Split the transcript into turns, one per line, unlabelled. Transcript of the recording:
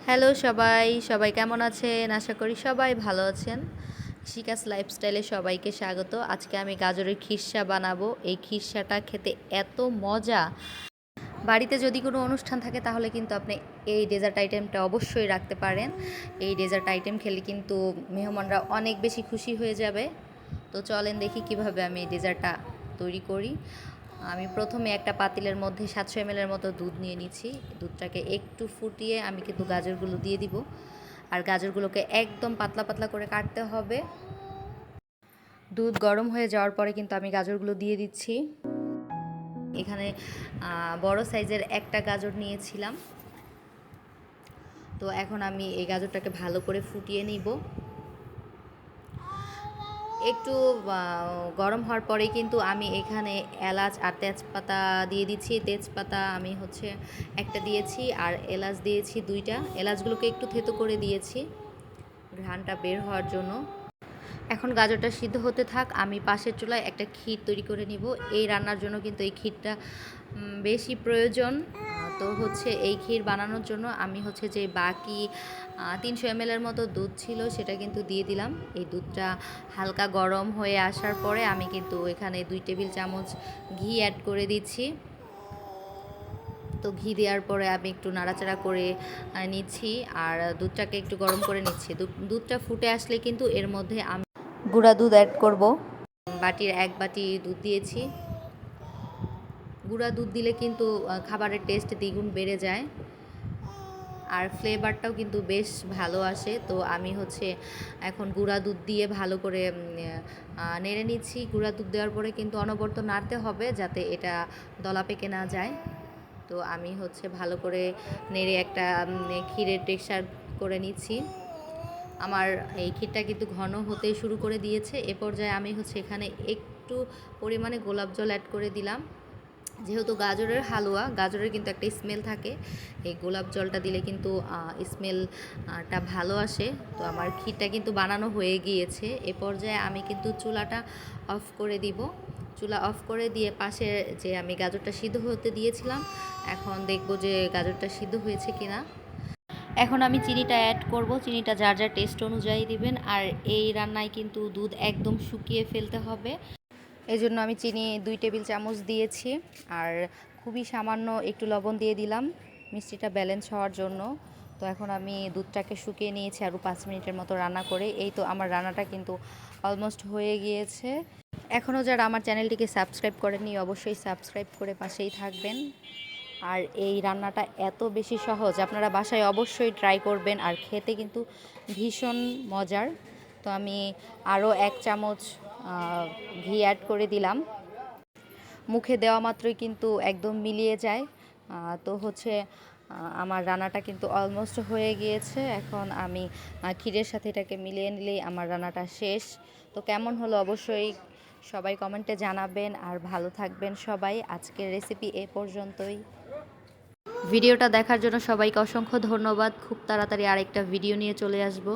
Hello সবাই, সবাই কেমন আছেন? আশা করি সবাই ভালো আছেন। শিকাস লাইফস্টাইলে সবাইকে স্বাগত। আজকে আমি গাজরের খিরসা বানাবো। এই খিরসাটা খেতে এত মজা। বাড়িতে যদি কোনো অনুষ্ঠান থাকে তাহলে কিন্তু আপনি এই ডেজার্ট আইটেমটা অবশ্যই রাখতে পারেন। এই ডেজার্ট আইটেম খেলে কিন্তু মেহমানরা অনেক বেশি খুশি হয়ে যাবে। তো চলেন দেখি কিভাবে আমি এই ডেজার্টটা তৈরি করি। আমি প্রথমে একটা পাতিলের মধ্যে 700 ml এর মতো দুধ নিয়ে নিচ্ছি। দুধটাকে একটু ফুটিয়ে আমি কিন্তু গাজরগুলো দিয়ে দিব। আর গাজরগুলোকে একদম পাতলা পাতলা করে কাটতে হবে। দুধ গরম হয়ে যাওয়ার পরে কিন্তু আমি গাজরগুলো দিয়ে দিচ্ছি। এখানে বড় সাইজের একটা গাজর নিয়েছিলাম। তো এখন আমি এই গাজরটাকে ভালো করে ফুটিয়ে নিব। একটু গরম হওয়ার পরেই কিন্তু আমি এখানে এলাচ আর তেজপাতা দিয়ে দিচ্ছি। তেজপাতা আমি একটা দিয়েছি আর এলাচ দিয়েছি 2টা। এলাচগুলোকে একটু থেতো করে দিয়েছি ঘ্রাণটা বের হওয়ার জন্য। এখন গাজরটা সিদ্ধ হতে থাক, আমি পাশের চুলায় একটা ক্ষীর তৈরি করে নিব। এই রান্নার জন্য কিন্তু এই ক্ষীরটা বেশি প্রয়োজন। তো এই ক্ষীর বানানোর জন্য আমি যে বাকি 300 ml এর মতো দুধ ছিল সেটা কিন্তু দিয়ে দিলাম। এই দুধটা হালকা গরম হয়ে আসার পরে আমি কিন্তু এখানে 2 টেবিল চামচ ঘি অ্যাড করে দিচ্ছি। তো ঘি দেওয়ার পরে আমি একটু নাড়াচাড়া করে নিচ্ছি আর দুধটাকে একটু গরম করে নিচ্ছি। দুধটা ফুটে আসলে কিন্তু এর মধ্যে আমি গুঁড়া দুধ অ্যাড করব। বাটির 1 বাটি দুধ দিয়েছি। গুঁড়া দুধ দিলে কিন্তু খাবারের টেস্ট দ্বিগুণ বেড়ে যায় আর ফ্লেভারটাও কিন্তু বেশ ভালো আসে। তো আমি এখন গুঁড়া দুধ দিয়ে ভালো করে নেড়ে নিচ্ছি। গুঁড়া দুধ দেওয়ার পরে কিন্তু অনবরত নাড়তে হবে যাতে এটা দলা পেকে না যায়। তো আমি ভালো করে নেড়ে একটা ক্ষীরের টেক্সচার করে নিচ্ছি। আমার এই ক্ষীরটা কিন্তু ঘন হতে শুরু করে দিয়েছে। এ পর্যায়ে আমি এখানে একটু পরিমাণে গোলাপ জল অ্যাড করে দিলাম। যেহেতু গাজরের হালুয়া, গাজরের কিন্তু একটা স্মেল থাকে, এই গোলাপ জলটা দিলে কিন্তু স্মেলটা ভালো আসে। তো আমার ক্ষীরটা কিন্তু বানানো হয়ে গিয়েছে। এ পর্যায়ে আমি কিন্তু চুলাটা অফ করে দিব। চুলা অফ করে দিয়ে পাশে যে আমি গাজরটা সিদ্ধ হতে দিয়েছিলাম, এখন দেখব যে গাজরটা সিদ্ধ হয়েছে কিনা। এখন আমি চিনিটা অ্যাড করব। চিনিটা যার যার টেস্ট অনুযায়ী দিবেন। আর এই রান্নায় কিন্তু দুধ একদম শুকিয়ে ফেলতে হবে। এই জন্য আমি চিনি 2 টেবিল চামচ দিয়েছি আর খুবই সামান্য একটু লবণ দিয়ে দিলাম মিষ্টিটা ব্যালেন্স হওয়ার জন্য। তো এখন আমি দুধটাকে শুকিয়ে নিয়েছি আরও 5 মিনিটের মতো রান্না করে। এই তো আমার রান্নাটা কিন্তু অলমোস্ট হয়ে গিয়েছে। এখনও যারা আমার চ্যানেলটিকে সাবস্ক্রাইব করেননি অবশ্যই সাবস্ক্রাইব করে পাশেই থাকবেন। আর এই রান্নাটা এত বেশি সহজ, আপনারা বাসায় অবশ্যই ট্রাই করবেন আর খেতে কিন্তু ভীষণ মজার। তো আমি আরও 1 চামচ ঘি অ্যাড করে দিলাম। মুখে দেওয়া মাত্রই কিন্তু একদম মিলিয়ে যায়। তো আমার রান্নাটা কিন্তু অলমোস্ট হয়ে গিয়েছে। এখন আমি ক্ষীরের সাথে এটাকে মিলিয়ে নিলেই আমার রান্নাটা শেষ। তো কেমন হলো অবশ্যই সবাই কমেন্টে জানাবেন আর ভালো থাকবেন সবাই। আজকের রেসিপি এ পর্যন্তই। ভিডিওটা দেখার জন্য সবাইকে অসংখ্য ধন্যবাদ। খুব তাড়াতাড়ি আরেকটা ভিডিও নিয়ে চলে আসবো।